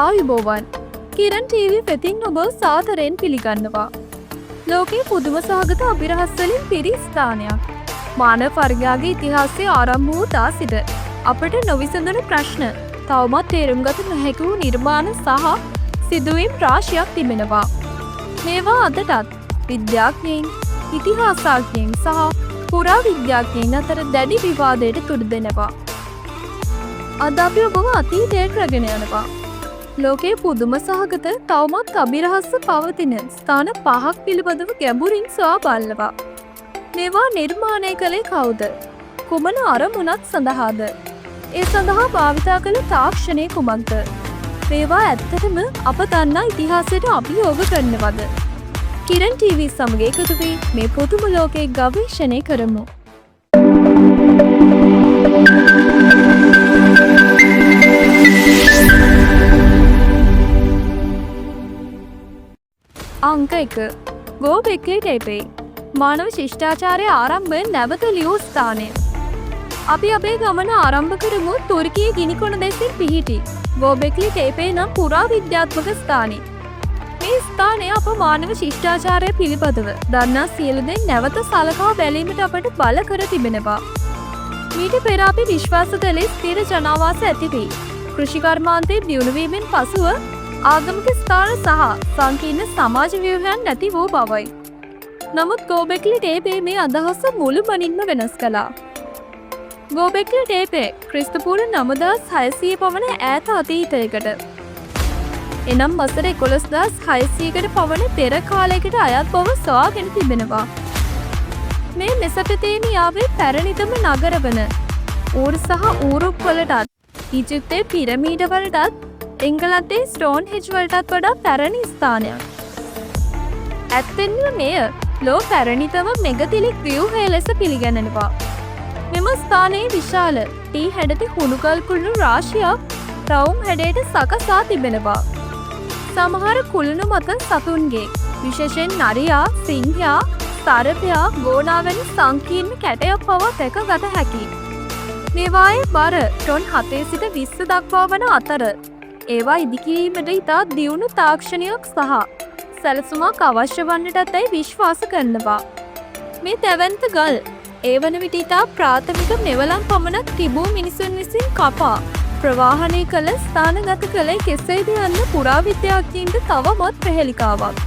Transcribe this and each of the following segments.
ආයුබෝවන් කිරන් ටීවී වෙතින් ඔබ සාදරයෙන් පිළිගන්නවා. ලෝකයේ පුදුම සහගත අභිරහස් වලින් පිරි ස්ථානයක්. මානව වර්ගයාගේ ඉතිහාසයේ ආරම්භ වූ දා සිට අපට නොවිසඳුණු ප්‍රශ්න, තවමත් තේරුම් ගත නොහැකි වූ නිර්මාණ සහ සිදුවීම් රාශියක් තිබෙනවා. මේවා අදටත් විද්‍යාඥයින්, ඉතිහාසඥයින් සහ පුරා විද්‍යාඥයින් අතර දැඩි විවාදයට තුඩු දෙනවා. අද අපි ඔබව අතීතයට රැගෙන යනවා. ලෝකයේ පුදුම සහගත තවමත් අභිරහස්ව පවතින ස්ථාන 5ක් පිළිබඳව ගැඹුරින් සොයා බලනවා. මේවා නිර්මාණය කළේ කවුද? කුමන අරමුණක් සඳහාද? ඒ සඳහා භාවිතා කළ තාක්ෂණය කුමක්ද? මේවා ඇත්තටම අප දන්නා ඉතිහාසයට අභියෝග කරනවද? කිරන් ටීවී සමග එකතු වී මේ පුදුම ලෝකයේ ගවේෂණය කරමු. අංක 1. ගෝබෙක්ලි ටේපේ මානව ශිෂ්ටාචාරයේ ආරම්භය නැවත ලියූ ස්ථානය. අපි අපේ ගමන ආරම්භ කරමු තුර්කියේ ගිනිකොන දෙසින් පිහිටි ගෝබෙක්ලි ටේපේ නම් පුරා විද්‍යාත්මක ස්ථානය. මේ ස්ථානය අප මානව ශිෂ්ටාචාරය පිළිබඳව දන්නා සියලු දේ නැවත සලකා බැලීමට අපට බල කර තිබෙනවා. මීට පෙර අපි විශ්වාස කළේ ස්ථිර ජනාවාස ඇති වී කෘෂිකර්මාන්තයේ දියුණු වීමෙන් පසුව ආගමික ස්ථාන සහ සංකීර්ණ සමාජ ව්‍යුහයන් නැති වූ බවයි. නමුත් ගෝබෙක්ලි ටේපේ මේ අදහස මුළුමනින්ම වෙනස් කළා. ගෝබෙක්ලි ටේපේ ක්‍රිස්තුපූර්ව 9600 පමණ ඈත අතීතයකට, එනම් වසර 11600කට පමණ පෙර කාලයකට අයත් බව සොයාගෙන තිබෙනවා. මේ මෙසොපොතේමියාවේ පැරණිතම නගර වන ඌර් සහ ඌරුප් වලටත්, ඊජිප්තයේ පිරමීඩ වලටත්, එංගලන්තයේ ස්ටෝන්හෙන්ජ් වලටත් වඩා පැරණි ස්ථානයක්. ඇත්තෙන්ම මෙය ලෝ පැරණිතම මෙගතිලික් ව්‍යුහය ලෙස පිළිගැනෙනවා. මෙම ස්ථානයේ විශාල ටී හැඩති හුණුගල් කුළුණු රාශියක් රවුම් හැඩයට සකසා තිබෙනවා. සමහර කුළුණු මත සතුන්ගේ, විශේෂයෙන් නරියා, සිංහයා, සර්පයා, ගෝනා වැනි සංකීර්ණ කැටයක් පවා දැක ගත හැකියි. මේවායේ බර ටොන් 7 සිට 20 දක්වා වන අතර ඒවා ඉදිකිරීමට ඉතා දියුණු තාක්ෂණයක් සහ සැලසුමක් අවශ්‍ය වන්නටත් ඇයි විශ්වාස කරනවා. මේ දැවැන්ත ගල් ඒ වන විට ඉතා ප්‍රාථමික මෙවලම් පමණක් තිබූ මිනිසුන් විසින් කපා ප්‍රවාහනය කළ ස්ථානගත කළේ කෙසේද යන්න පුරාවිද්‍යාඥයින්ට තවමත් ප්‍රහෙලිකාවක්.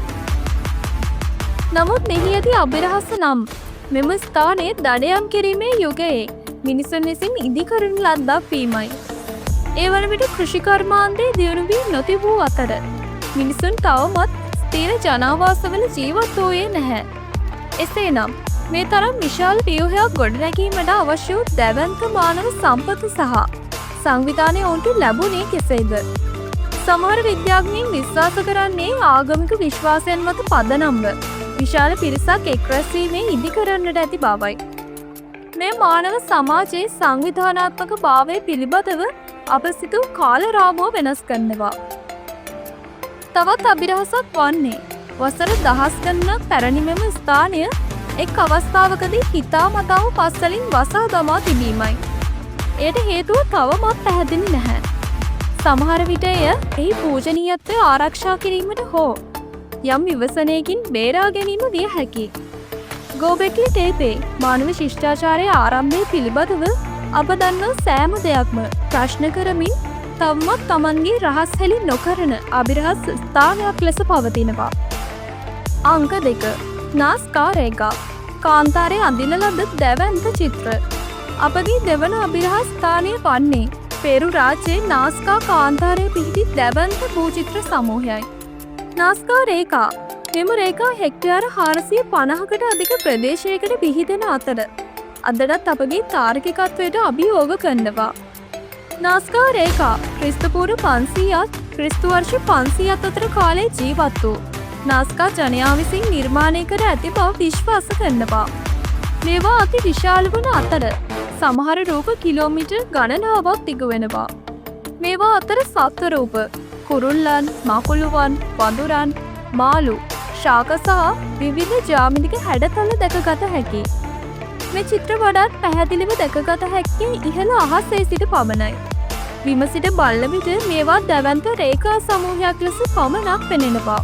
නමුත් මෙහි ඇති අභිරහස නම් මෙම ස්ථානයේ දඩයම් කිරීමේ යුගයේ මිනිසුන් විසින් ඉදිකරන ලද්දක් වීමයි. ඒ වන විට කෘෂිකර්මාන්තයේ දියුණු වී නොතිබූ අතර මිනිසුන් තවමත් ස්ථිර ජනාවාසවල ජීවත් වූයේ නැහැ. එසේනම් මේ තරම් විශාල ව්‍යුහයක් ගොඩනැගීමට අවශ්‍ය වූ දැවැන්ත මානව සම්පත සහ සංවිධානය ඔවුන්ට ලැබුණේ කෙසේද? සමහර විද්‍යාඥයින් විශ්වාස කරන්නේ ආගමික විශ්වාසයන් මත පදනම්ව විශාල පිරිසක් එක්රැස් වීමේ ඉදිකරන්නට ඇති බවයි. මේ මානව සමාජයේ සංවිධානාත්මක භාවය පිළිබඳව අප සිතූ කාල රාමුව වෙනස් කරනවා. තවත් අභිරහසක් වන්නේ වසර දහස් ගණනක් පැරණි මෙම ස්ථානය එක් අවස්ථාවකදී හිතාමතාව පස්වලින් වසා දමා තිබීමයි. එයට හේතුව තවමත් පැහැදිලි නැහැ. සමහර විට එය එහි පූජනීයත්වය ආරක්ෂා කිරීමට හෝ යම් විවසනයකින් බේරා ගැනීම විය හැකියි. ගෝබෙක්ලි ටේපේ මානව ශිෂ්ටාචාරයේ ආරම්භය පිළිබඳව අප දන්නා සෑම දෙයක්ම ප්‍රශ්න කරමින් තවමත් තමන්ගේ රහස් හෙළි නොකරන අභිරහස් ස්ථානයක් ලෙස පවතිනවා. අංක 2. නාස්කා රේඛා කාන්තාරයේ අඳින ලද දැවැන්ත චිත්‍ර. අපගේ දෙවන අභිරහස් ස්ථානය වන්නේ පෙරු රාජ්‍යයේ නාස්කා කාන්තාරයේ පිහිටි දැවැන්ත භූචිත්‍ර සමූහයයි. නාස්කා රේඛා මෙම රේඛා හෙක්ටයාර 450කට අධික ප්‍රදේශයකට පිහිටෙන අතර අදටත් අපගේ තාර්කිකත්වයට අභියෝග කරනවා. නාස්කා රේඛා ක්‍රිස්තුපූර්ව 500ත් ක්‍රිස්තු වර්ෂ 500ත් අතර කාලයේ ජීවත් වූ නාස්කා ජනයා විසින් නිර්මාණය කර ඇති බව විශ්වාස කරනවා. මේවා අති විශාල වන අතර සමහර රූප කිලෝමීටර් ගණනාවක් දිග වෙනවා. මේවා අතර සත්ව රූප, කුරුල්ලන්, මකුළුවන්, වඳුරන්, මාළු, ශාක සහ විවිධ ජ්‍යාමිතික හැඩතල දැකගත හැකියි. මේ චිත්‍ර වඩාත් පැහැදිලිව දැකගත හැක්කේ ඉහළ අහසේ සිට පමණයි. විමසිට බලන විට මේවා දැවැන්ත රේඛා සමූහයක් ලෙස පමණක් පෙනෙනවා.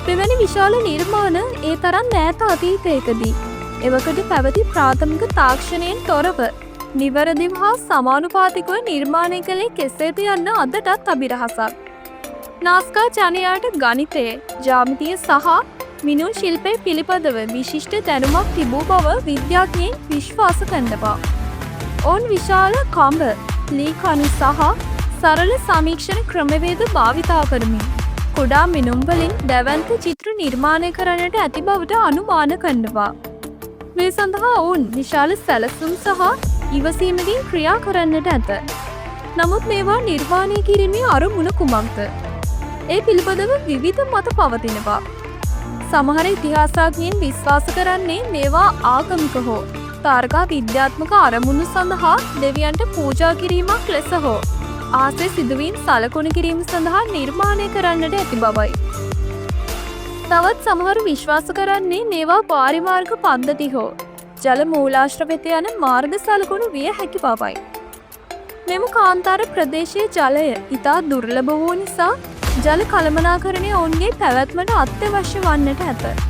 මෙවැනි විශාල නිර්මාණ ඒ තරම් ඈත අතීතයකදී එවකට පැවති ප්‍රාථමික තාක්ෂණයෙන් තොරව නිවැරදිව හා සමානුපාතිකව නිර්මාණය කළේ කෙසේද යන්න අදටත් අභිරහසක්. නාස්කා ජනයාට ගණිතය, ජ්‍යාමිතිය සහ මිනුම් ශිල්පය පිළිබඳව විශිෂ්ට දැනුමක් තිබූ බව විද්‍යාඥයින් විශ්වාස කරනවා. ඔවුන් විශාල කඹ, ලී කණු සහ සරල සමීක්ෂණ ක්‍රමවේද භාවිතා කරමින් කුඩා මිනුම් වලින් දැවැන්ත චිත්‍ර නිර්මාණය කරන්නට ඇති බවට අනුමාන කරනවා. මේ සඳහා ඔවුන් විශාල සැලසුම් සහ ඉවසීමකින් ක්‍රියා කරන්නට ඇත. නමුත් මේවා නිර්මාණය කිරීමේ අරමුණ කුමක්ද? ඒ පිළිබඳව විවිධ මත පවතිනවා. සමහර ඉතිහාසඥයින් විශ්වාස කරන්නේ මේවා ආගමික හෝ තාර්කා විද්‍යාත්මක අරමුණු සඳහා දෙවියන්ට පූජා කිරීමක් ලෙස හෝ ආසේ සිදුවීම් සලකුණු කිරීම සඳහා නිර්මාණය කරන්නට ඇති බවයි. තවත් සමහරු විශ්වාස කරන්නේ මේවා පාරිමාර්ග පද්ධති හෝ ජල මූලාශ්‍ර වෙත යන මාර්ග සලකුණු විය හැකි බවයි. මෙම කාන්තාර ප්‍රදේශයේ ජලය ඉතා දුර්ලභ වූ නිසා ජල කළමනාකරණය ඔවුන්ගේ පැවැත්මට අත්‍යවශ්‍ය වන්නට ඇත.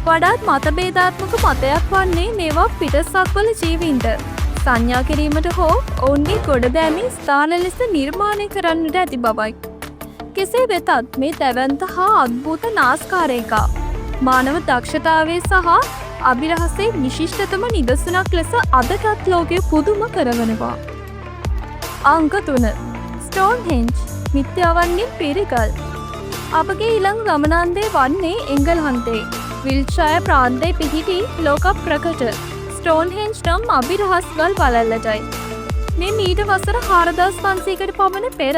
වඩාත් මතභේදාත්මක මතයක් වන්නේ මේවා පිටසක්වල ජීවීන්ට සංඥා කිරීමට හෝ ඔවුන්ගේ ගොඩදෑමේ ස්ථාන ලෙස නිර්මාණය කරන්නට ඇති බවයි. කෙසේ වෙතත් මේ දැවැන්ත හා අද්භූත නාස්කාරයකා මානව දක්ෂතාවේ සහ අභිරහසේ විශිෂ්ටතම නිදසුනක් ලෙස අදටත් ලෝකය පුදුම කරවනවා. අංක 3. ස්ටෝන්හෙන්ජ් මිත්‍යාවන්ගෙන් පිරිකල්. අපගේ ඊළඟ ගමනාන්තය වන්නේ එංගලන්තයේ විල්ෂයර් ප්‍රාන්තයේ පිහිටි ලෝක ප්‍රකට ස්ටෝන්හෙන්ජ් නම් අභිරහස් ගල් වළල්ලටයි. මේ මීට වසර 4500කට පමණ පෙර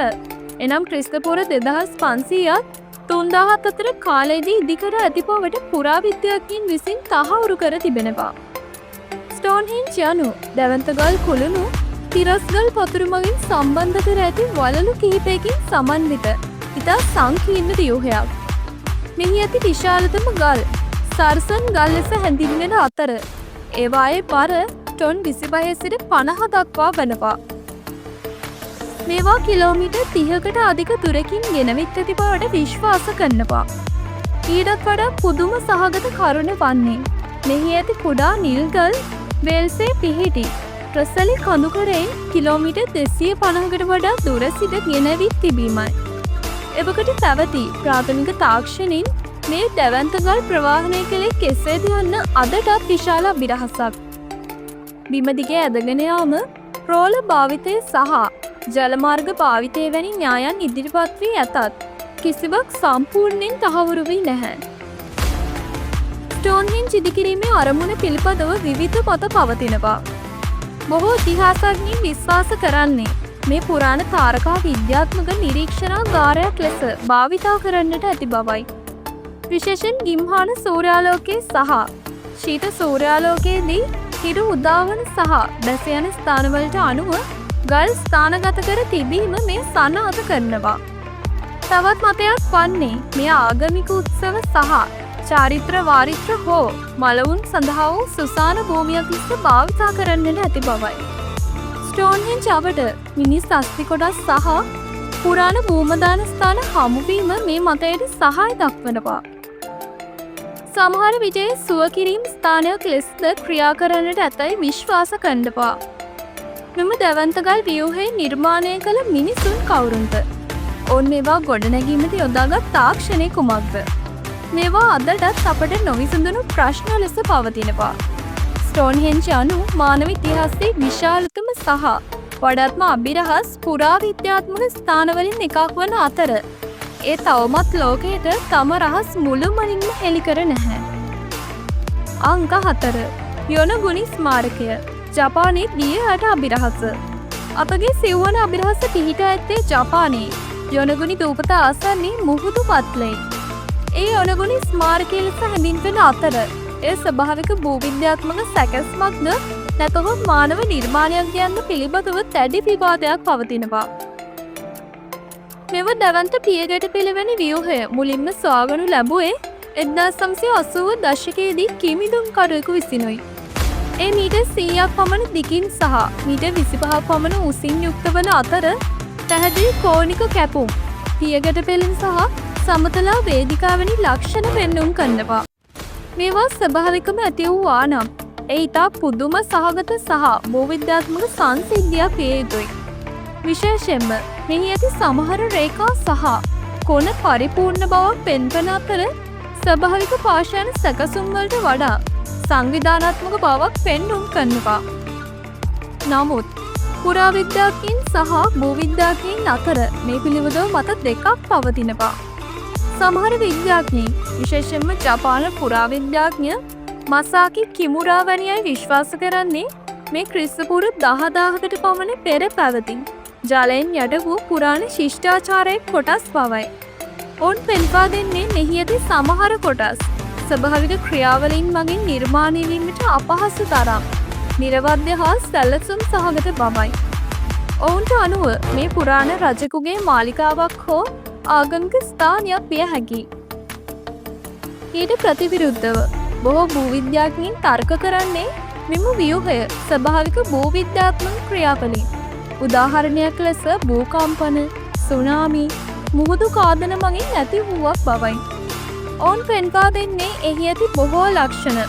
එනම් ක්‍රිස්තපුර 2500ත් 3000ත් අතර කාලයේදී ඉදිකර ඇති බවට පුරාවිද්‍යාඥයින් විසින් තහවුරු කර තිබෙනවා. ස්ටෝන්හෙන්ජ් යනු දැවැන්ත ගල් කුළුණු තිරස්ගල් පතුරු මගින් සම්බන්ධ කර ඇති වළලු කිහිපයකින් සමන්විත ඉතා සංකීර්ණ ව්‍යුහයක්. මෙහි ඇති විශාලතම ගල් සර්සන් ගල් ලෙස හැඳින්වෙන අතර ඒවායේ බර ටොන් 25 සිට 50 දක්වා වනවා. මේවා කිලෝමීටර් 30කට අධික දුරකින් ගෙනවිත් ඇති බවට විශ්වාස කරනවා. ඊටත් වඩා පුදුම සහගත කරුණ වන්නේ මෙහි ඇති කුඩා නිල් ගල් වේල්සේ පිහිටි ප්‍රසලි කඳුකරයෙන් කිලෝමීටර් 250කට වඩා දුර සිට ගෙනවිත් තිබීමයි. එවකට පැවති ප්‍රාථමික තාක්ෂණින් මේ දැවැන්තගල් ප්‍රවාහනය කළේ කෙසේද යන්න අදටත් විශාල අභිරහසක්. බිම දිගේ ඇදගෙන යාම, රෝල භාවිතය සහ ජලමාර්ග භාවිතය වැනි න්‍යායන් ඉදිරිපත් වී ඇතත් කිසිවක් සම්පූර්ණයෙන් තහවුරු වී නැහැ. ස්ටෝන්හෙන්ජ් ඉදිකිරීමේ අරමුණ පිළිබඳව විවිධ මත පවතිනවා. බොහෝ ඉතිහාසඥයින් විශ්වාස කරන්නේ මේ පුරාණ තාරකා විද්‍යාත්මක නිරීක්ෂණාගාරයක් ලෙස භාවිතා කරන්නට ඇති බවයි. විශේෂයෙන් ගිම්හාන සූර්යාලෝකයේ සහ ශීත සූර්යාලෝකයේදී හිරු උදාවන සහ බැස යන ස්ථානවලට අනුව ගල් ස්ථානගත කර තිබීම මේ සනාථ කරනවා. තවත් මතයක් වන්නේ මේ ආගමික උත්සව සහ චාරිත්‍ර වාරිත්‍ර හෝ මළවුන් සඳහා වූ සුසාන භූමියක් ලෙස භාවිතා කරන්නට ඇති බවයි. ස්ටෝන්හෙන්ජ් අවට මිනිස් අස්ථි කොටස් සහ පුරාණ භූමදාන ස්ථාන හමුවීම මේ මතයට සහාය දක්වනවා. සමහර විටේ සුවකිරීම් ස්ථානයක් ලෙසද ක්‍රියා කරන්නට ඇතැයි විශ්වාස කරනවා. මෙම දැවැන්තගල් ව්‍යුහය නිර්මාණය කළ මිනිසුන් කවුරුන්ද? ඔවුන් මේවා ගොඩනැගීමට යොදාගත් තාක්ෂණය කුමක්ද? මේවා අදටත් අපට නොවිසඳුණු ප්‍රශ්න ලෙස පවතිනවා. ස්ටෝන්හෙන්ජ් යනු මානව ඉතිහාසයේ විශාලතම සහ වඩාත්ම අභිරහස් පුරාවිද්‍යාත්මක ස්ථානවලින් එකක් වන අතර ඒ තවමත් ලෝකයට තම රහස් මුළුමනින්ම හෙළි කර නැහැ. අංක 4. යොනගුනි ස්මාරකය. ජපානයේ දියහට අභිරහස. අපගේ සිව්වන අභිරහස පිහිට ඇත්තේ ජපානයේ යොනගුනි දූපත ආසන්නයේ මුහුදු පත්ලේ. ඒ යොනගුනි ස්මාරකය ලෙස හැඳින්වෙන අතර ඒ ස්වභාවික භූවිද්‍යාත්මක සැකැස්මක්ද නැතහොත් මානව නිර්මාණයක් යන්න පිළිබඳව දැඩි විවාදයක් පවතිනවා. මෙම දැවන්ත පියගැට පිළිවෙන ව්‍යුහය මුලින්ම සොයාගනු ලැබුවේ 1980 දශකයේදී කිමිදුම් කරුවෙකු විසිනුයි. ඒ මීටර් 100ක් පමණ දිගින් සහ මීටර් 25ක් පමණ උසින් යුක්ත වන අතර පැහැදිලි කෝණික කැපුම්, පියගැට පෙළින් සහ සමතලා වේදිකා වැනි ලක්ෂණ පෙන්නුම් කරනවා. මේවා ස්වභාවිකම ඇති වූවා නම් ඒ ඉතා පුදුම සහගත සහ භූවිද්‍යාත්මක සංසිද්ධියක් විය යුතුයි. විශේෂයෙන්ම මෙහි ඇති සමහර රේඛා සහ කොන පරිපූර්ණ බවක් පෙන්වන අතර ස්වභාවික පාෂාණ සැකසුම් වලට වඩා සංවිධානාත්මක බවක් පෙන්නුම් කරනවා. නමුත් පුරාවිද්‍යාඥයින් සහ භූවිද්‍යාඥයින් අතර මේ පිළිබඳව මත දෙකක් පවතිනවා. සමහර විද්‍යාඥයින් විශේෂයෙන්ම ජපාන පුරාවිද්‍යාඥ මසාකි කිමුරා වැනි අය විශ්වාස කරන්නේ මේ ක්‍රිස්තුපූර්ව 10000කට පමණ පෙර පැවති ජලයෙන් යට වූ පුරාණ ශිෂ්ටාචාරයේ කොටස් බවයි. ඔවුන් පෙන්වා දෙන්නේ මෙහි ඇති සමහර කොටස් ස්වභාවික ක්‍රියාවලින් මගින් නිර්මාණය වීමට අපහසු තරම් නිර්වද්‍ය හා සැලසුම් සහගත බවයි. ඔවුන්ට අනුව මේ පුරාණ රජෙකුගේ මාලිකාවක් හෝ ආගමික ස්ථානයක් විය හැකියි. ඊට ප්‍රතිවිරුද්ධව බොහෝ භූවිද්‍යාඥයින් තර්ක කරන්නේ මෙම ව්‍යුහය ස්වභාවික භූවිද්‍යාත්මක ක්‍රියාවලින් උදාහරණයක් ලෙස භූකම්පන, සුනාමි, මුහුදු කාදන මගින් ඇති වූවක් බවයි. ඔවුන් පෙන්වා දෙන්නේ එහි ඇති බොහෝ ලක්ෂණ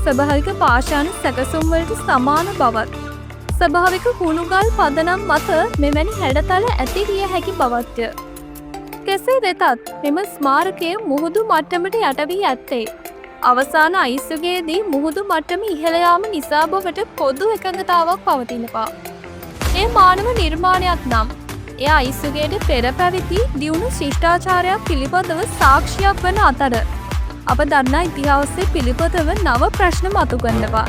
ස්වභාවික පාෂාණ සැකසුම් වලට සමාන බවත්, ස්වභාවික කුණුගල් පදනම් මත මෙවැනි හැඩතල ඇති විය හැකි බවත්ය. කෙසේ වෙතත් මෙම ස්මාරකය මුහුදු මට්ටමට යට වී ඇත්තේ අවසාන අයිස් යුගයේදී මුහුදු මට්ටම ඉහළ යාම නිසා බවට පොදු එකඟතාවක් පවතිනවා. ඒ මානව නිර්මාණයක් නම් එය අයිස් යුගයට පෙර පැවති දියුණු ශිෂ්ටාචාරයක් පිළිබඳව සාක්ෂියක් වන අතර අප දන්නා ඉතිහාසය පිළිබඳව නව ප්‍රශ්න මතු කරනවා.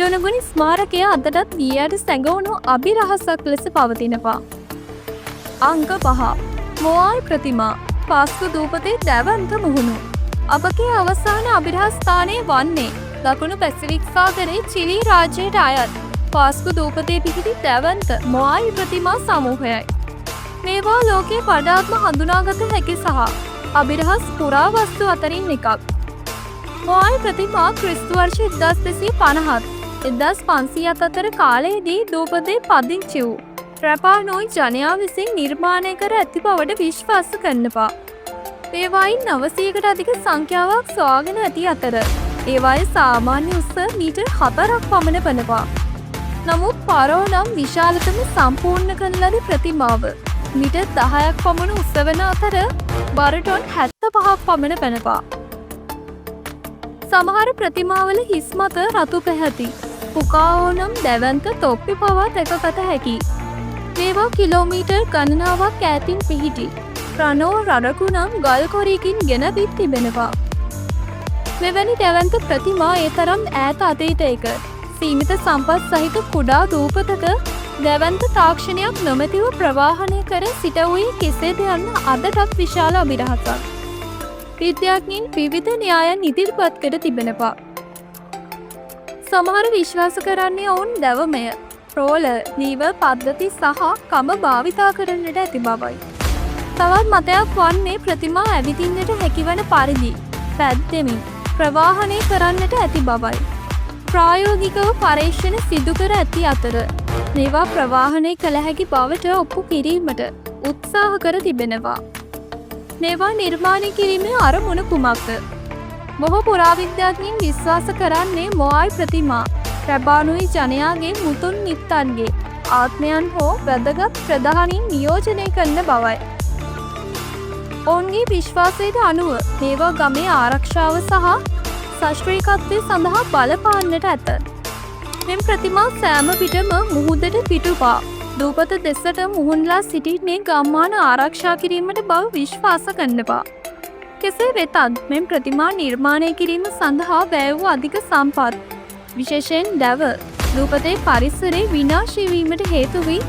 යොනගුනි ස්මාරකය අදටත් ඊයට සැඟවුණු අභිරහසක් ලෙස පවතිනවා. අංක 5. මොආයි ප්‍රතිමා පාස්කු දූපතේ දැවන්ත මුහුණු. අපගේ අවසාන අභිරහස්ථානය වන්නේ දකුණු පැසිෆික් සාගරයේ චිලි රාජ්‍යයට අයත් පාස්කු දූපතේ පිහිටි දැවන්ත මොආයි ප්‍රතිමා සමූහයයි. මේවා ලෝකයේ වඩාත්ම හඳුනාගත හැකි සහ අභිරහස් පුරාවස්තු අතරින් එකක්. මොආයි ප්‍රතිමා ක්‍රිස්තු වර්ෂ 1250 1500 අතර කාලයේදී දූපතේ පදිංචි වූ රැපානෝයි ජනයා විසින් නිර්මාණය කර ඇති බවට විශ්වාස කරනවා. ඒවායින් 900කට අධික සංඛ්‍යාවක් සොයාගෙන ඇති අතර ඒවායේ සාමාන්‍ය උස මීටර් 4ක් පමණ වනවා. නමුත් පාරෝ නම් විශාලතම සම්පූර්ණ කරන ලද ප්‍රතිමාව මීටර් 10ක් පමණ උස වන අතර බර ටොන් 75ක් පමණ වෙනවා. සමහර ප්‍රතිමාවල හිස් මත රතු පැහැති පුකාවෝ නම් දැවන්ත තොප්පි පවා දැකගත හැකියි. මේවා කිලෝමීටර් ගණනාවක් ඈතින් පිහිටි රනෝ රරකු නම් ගල් කොරීකින් ගෙනවිත් තිබෙනවා. මෙවැනි දැවන්ත ප්‍රතිමා ඒ තරම් ඈත අතීතයක සීමිත සම්පත් සහිත කුඩා දූපතක දැවන්ත තාක්ෂණයක් නොමැතිව ප්‍රවාහනය කර සිට වූයේ කෙසේද යන්න අදටත් විශාල අභිරහසක්. විද්‍යාඥයින් විවිධ න්‍යායන් ඉදිරිපත් කර තිබෙනවා. සමහර විශ්වාස කරන්නේ ඔවුන් දැවමය, රෝලර්, ලීවර් පද්ධති සහ කම භාවිතා කරන්නට ඇති බවයි. තවත් මතයක් වන්නේ ප්‍රතිමා ඇවිදින්නට හැකිවන පරිදි පැද්දෙමින් ප්‍රවාහනය කරන්නට ඇති බවයි. ප්‍රායෝගිකව පරීක්ෂණ සිදු කර ඇති අතර මේවා ප්‍රවාහනය කළ හැකි බවට ඔප්පු කිරීමට උත්සාහ කර තිබෙනවා. මේවා නිර්මාණය කිරීමේ අරමුණ කුමක්ද? බොහෝ පුරාවිද්‍යාඥයින් විශ්වාස කරන්නේ මොආයි ප්‍රතිමා රැබානුයි ජනයාගේ මුතුන් මිත්තන්ගේ ආත්මයන් හෝ වැදගත් ප්‍රධානීන් නියෝජනය කරන බවයි. ඔවුන්ගේ විශ්වාසයට අනුව මේවා ගමේ ආරක්ෂාව සහ ශාස්ත්‍රීයත්වය සඳහා බලපාන්නට ඇත. මෙම ප්‍රතිමා සෑම විටම මුහුදට පිටුපා දූපත දෙසට මුහුණලා සිටින්නේ ගම්මාන ආරක්ෂා කිරීමට බව විශ්වාස කරනවා. කෙසේ වෙතත් මෙම ප්‍රතිමා නිර්මාණය කිරීම සඳහා වැය වූ අධික සම්පත් විශේෂයෙන් දැව දූපතේ පරිසරයේ විනාශ වීමට හේතු වී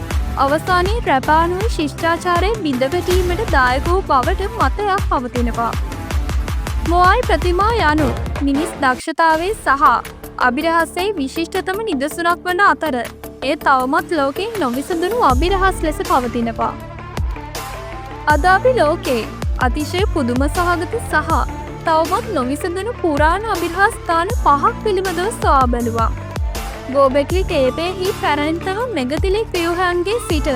අවසානයේ රැපානුයි ශිෂ්ටාචාරයේ බිඳවැටීමට දායක වූ බවට මතයක් පවතිනවා. මොආයි ප්‍රතිමා යනු මිනිස් දක්ෂතාවේ සහ අභිරහසේ විශිෂ්ටතම නිදසුනක් වන අතර ඒ තවමත් ලෝකයෙන් නොවිසඳුණු අභිරහස් ලෙස පවතිනවා. අද අපි ලෝකයේ අතිශය පුදුම සහගත සහ තවමත් නොවිසඳුණු පුරාණ අභිරහස් ස්ථාන 5ක් පිළිබඳව සොයා බැලුවා. ගෝබෙක්ලි ටේපෙහි පැරණිතම මෙගතිලික් ව්‍යුහයන්ගේ සිට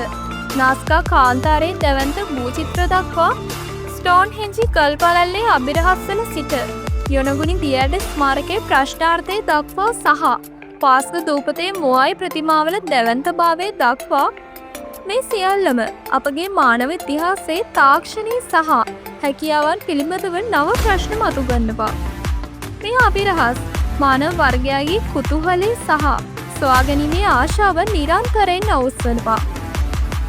නාස්කා කාන්තාරයේ දැවන්ත භූචිත්‍ර දක්වා ස්ටෝන් හෙන්ජි කල්පලල්ලේ අභිරහස්සල සිට යොනගුණි දියඩ ස්මාරකයේ ප්‍රශ්නාර්ථය දක්වා සහ පාස්ක දූපතේ මුවයි ප්‍රතිමාවල දැවන්ත භාවය දක්වා මේ සියල්ලම අපගේ මානව ඉතිහාසයේ තාක්ෂණී සහ හැකියාවන් පිළිබඳව නව ප්‍රශ්න මතුගන්නවා. මේ අභිරහස් මානව වර්ගයාගේ කුතුහලය සහ සොයාගැනීමේ ආශාව නිරන්තරයෙන් අවුස්සනවා.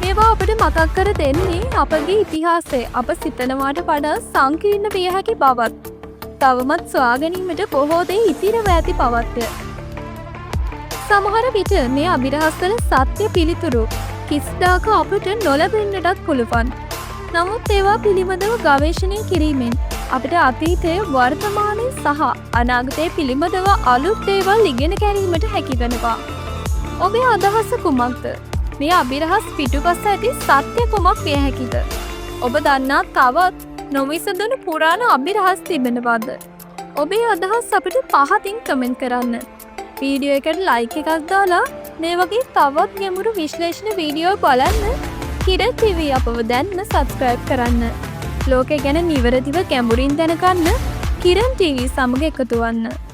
මේවා අපට මතක් කර දෙන්නේ අපගේ ඉතිහාසය අප සිතනවාට වඩා සංකීර්ණ විය හැකි බවත් තවමත් සොයාගැනීමට බොහෝ දේ ඉතිරව ඇති බවත්ය. සමහර විට මේ අභිරහස්වල සත්‍ය පිළිතුරු කිසිදාක අපට නොලැබෙන්නටත් පුළුවන්. නමුත් ඒවා පිළිබඳව ගවේෂණය කිරීමෙන් අපට අතීතය වර්තමානය සහ අනාගතය පිළිබඳව අලුත් දේවල් ඉගෙන ගැනීමට හැකිවනවා. ඔබේ අදහස කුමක්ද? මේ අභිරහස් පිටුපස ඇති සත්‍ය කුමක් විය හැකිද? ඔබ දන්නා තවත් නොවිසඳුණු පුරාණ අභිරහස් තිබෙනවද? ඔබේ අදහස් අපිට පහතින් කමෙන්ට් කරන්න. වීඩියෝ එකට ලයික් එකක් දාලා මේ වගේ තවත් ගැඹුරු විශ්ලේෂණ වීඩියෝ බලන්න කිරන් TV අපව දැන්ම සබ්ස්ක්‍රයිබ් කරන්න. ලෝකය ගැන නිවැරදිව ගැඹුරින් දැනගන්න කිරන් TV සමග එකතු වන්න.